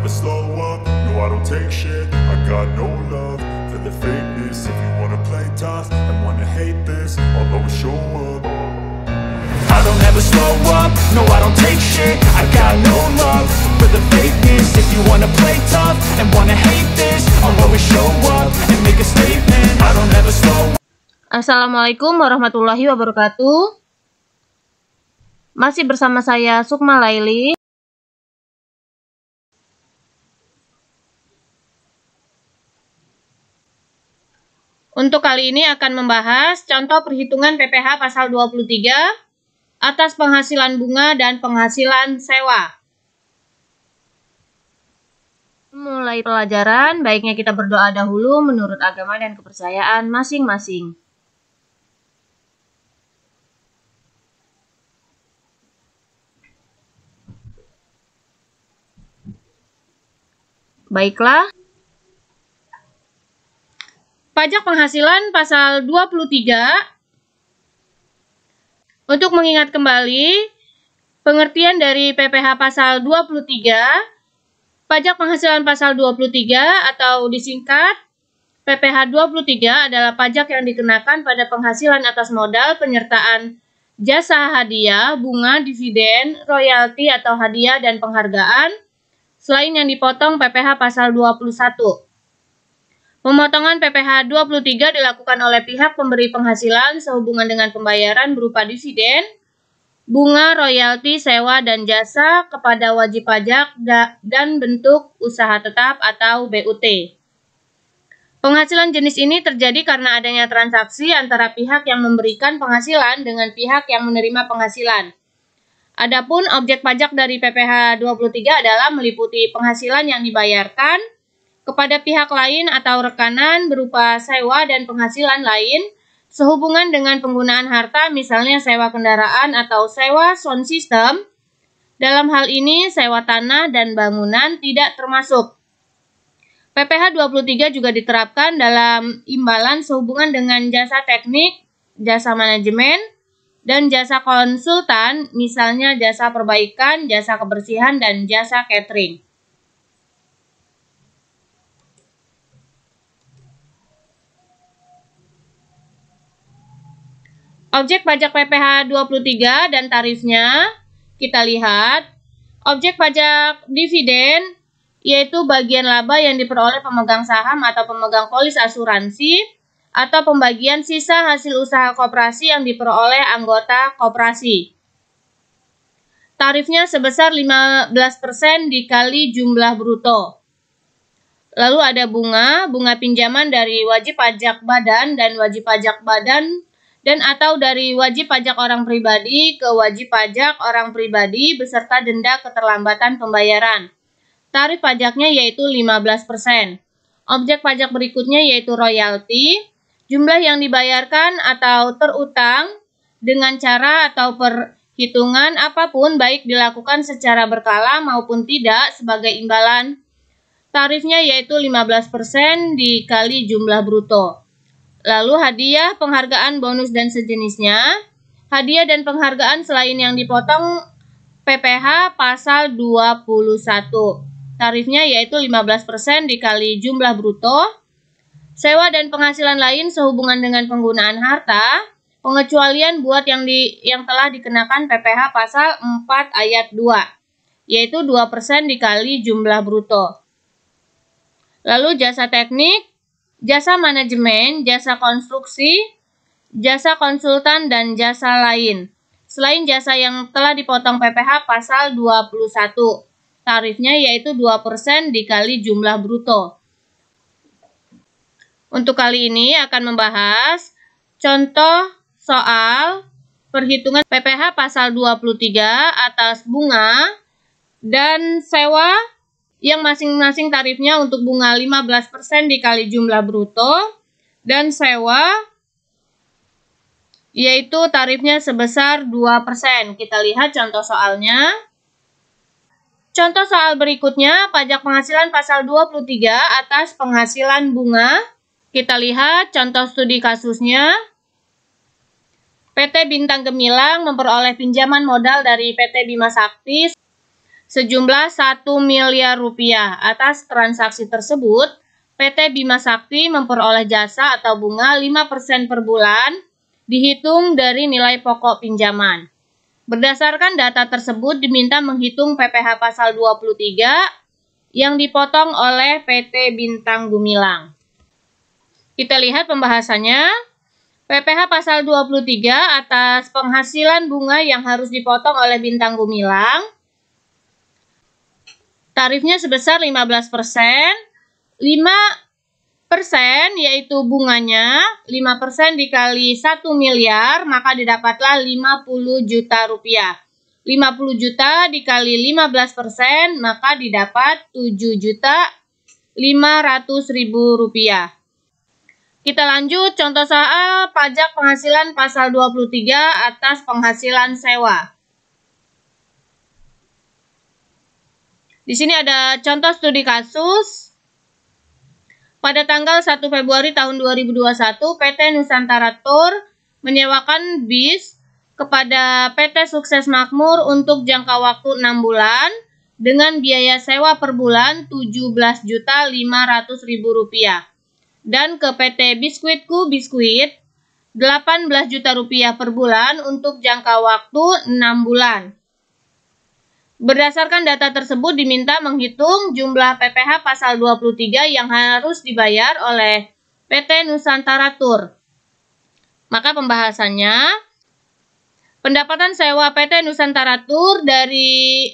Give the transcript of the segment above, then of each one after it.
never slow up, no I don't take shit. I got no love for the fakeness. If you wanna play tough and wanna hate this, I'll always show up. I don't ever slow up, no I don't take shit. I got no love for the fakeness. If you wanna play tough and wanna hate this, I'll always show up and make a statement. I don't ever slow up. Assalamualaikum warahmatullahi wabarakatuh. Masih bersama saya Sukma Laili. Untuk kali ini akan membahas contoh perhitungan PPh pasal 23 atas penghasilan bunga dan penghasilan sewa. Mulai pelajaran, baiknya kita berdoa dahulu menurut agama dan kepercayaan masing-masing. Baiklah. Pajak penghasilan pasal 23. Untuk mengingat kembali pengertian dari PPh pasal 23, pajak penghasilan pasal 23 atau disingkat PPh 23 adalah pajak yang dikenakan pada penghasilan atas modal penyertaan jasa hadiah, bunga, dividen, royalti atau hadiah dan penghargaan selain yang dipotong PPh pasal 21. Pemotongan PPh 23 dilakukan oleh pihak pemberi penghasilan sehubungan dengan pembayaran berupa dividen, bunga, royalti, sewa, dan jasa kepada wajib pajak dan bentuk usaha tetap atau BUT. Penghasilan jenis ini terjadi karena adanya transaksi antara pihak yang memberikan penghasilan dengan pihak yang menerima penghasilan. Adapun objek pajak dari PPh 23 adalah meliputi penghasilan yang dibayarkan kepada pihak lain atau rekanan berupa sewa dan penghasilan lain sehubungan dengan penggunaan harta, misalnya sewa kendaraan atau sewa sound system. Dalam hal ini, sewa tanah dan bangunan tidak termasuk. PPh 23 juga diterapkan dalam imbalan sehubungan dengan jasa teknik, jasa manajemen, dan jasa konsultan, misalnya jasa perbaikan, jasa kebersihan, dan jasa catering. Objek pajak PPh 23 dan tarifnya, kita lihat. Objek pajak dividen yaitu bagian laba yang diperoleh pemegang saham atau pemegang polis asuransi atau pembagian sisa hasil usaha koperasi yang diperoleh anggota koperasi. Tarifnya sebesar 15% dikali jumlah bruto. Lalu ada bunga pinjaman dari wajib pajak badan dan wajib pajak badan dan atau dari wajib pajak orang pribadi ke wajib pajak orang pribadi beserta denda keterlambatan pembayaran. Tarif pajaknya yaitu 15%. Objek pajak berikutnya yaitu royalti. Jumlah yang dibayarkan atau terutang dengan cara atau perhitungan apapun baik dilakukan secara berkala maupun tidak sebagai imbalan. Tarifnya yaitu 15% dikali jumlah bruto. Lalu hadiah, penghargaan, bonus, dan sejenisnya. Hadiah dan penghargaan selain yang dipotong PPh pasal 21. Tarifnya yaitu 15% dikali jumlah bruto. Sewa dan penghasilan lain sehubungan dengan penggunaan harta. Pengecualian buat yang telah dikenakan PPh pasal 4 ayat 2. Yaitu 2% dikali jumlah bruto. Lalu jasa teknik, jasa manajemen, jasa konstruksi, jasa konsultan, dan jasa lain. Selain jasa yang telah dipotong PPh pasal 21. Tarifnya yaitu 2% dikali jumlah bruto. Untuk kali ini akan membahas contoh soal perhitungan PPh pasal 23 atas bunga dan sewa yang masing-masing tarifnya untuk bunga 15% dikali jumlah bruto dan sewa yaitu tarifnya sebesar 2%. Kita lihat contoh soalnya. Contoh soal berikutnya, pajak penghasilan pasal 23 atas penghasilan bunga. Kita lihat contoh studi kasusnya. PT Bintang Gemilang memperoleh pinjaman modal dari PT Bima Sakti sejumlah 1 miliar rupiah. Atas transaksi tersebut, PT Bima Sakti memperoleh jasa atau bunga 5% per bulan, dihitung dari nilai pokok pinjaman. Berdasarkan data tersebut, diminta menghitung PPh pasal 23 yang dipotong oleh PT Bintang Gumilang. Kita lihat pembahasannya. PPh pasal 23 atas penghasilan bunga yang harus dipotong oleh Bintang Gumilang. Tarifnya sebesar 15%. 5% yaitu bunganya 5% dikali 1 miliar, maka didapatlah 50 juta rupiah. 50 juta dikali 15%, maka didapat 7.500.000 rupiah. Kita lanjut contoh soal pajak penghasilan pasal 23 atas penghasilan sewa. Di sini ada contoh studi kasus. Pada tanggal 1 Februari tahun 2021, PT Nusantara Tour menyewakan bis kepada PT Sukses Makmur untuk jangka waktu 6 bulan dengan biaya sewa per bulan Rp17.500.000 dan ke PT Biskuitku Biskuit 18 juta rupiah per bulan untuk jangka waktu 6 bulan. Berdasarkan data tersebut diminta menghitung jumlah PPh pasal 23 yang harus dibayar oleh PT Nusantara Tour. Maka pembahasannya, pendapatan sewa PT Nusantara Tour dari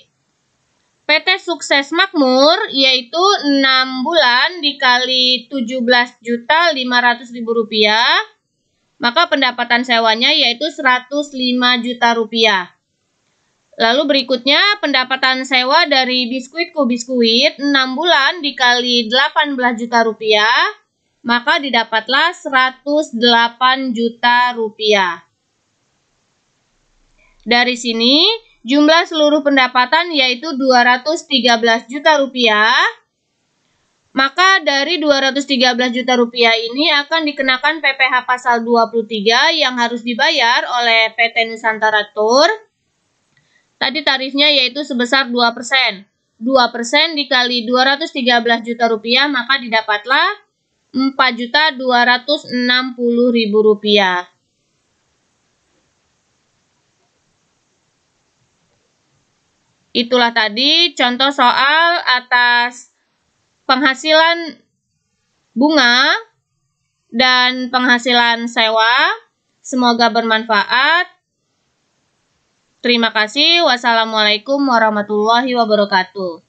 PT Sukses Makmur yaitu 6 bulan dikali Rp17.500.000, maka pendapatan sewanya yaitu Rp105 juta. Lalu berikutnya pendapatan sewa dari Biskuitku Biskuit 6 bulan dikali Rp18 juta, maka didapatlah Rp108 juta. Dari sini jumlah seluruh pendapatan yaitu Rp213 juta. Maka dari Rp213 juta ini akan dikenakan PPh pasal 23 yang harus dibayar oleh PT Nusantara Tour. Tadi tarifnya yaitu sebesar 2%. 2% dikali Rp213 juta, maka didapatlah Rp4.260.000. Itulah tadi contoh soal atas penghasilan bunga dan penghasilan sewa. Semoga bermanfaat. Terima kasih. Wassalamualaikum warahmatullahi wabarakatuh.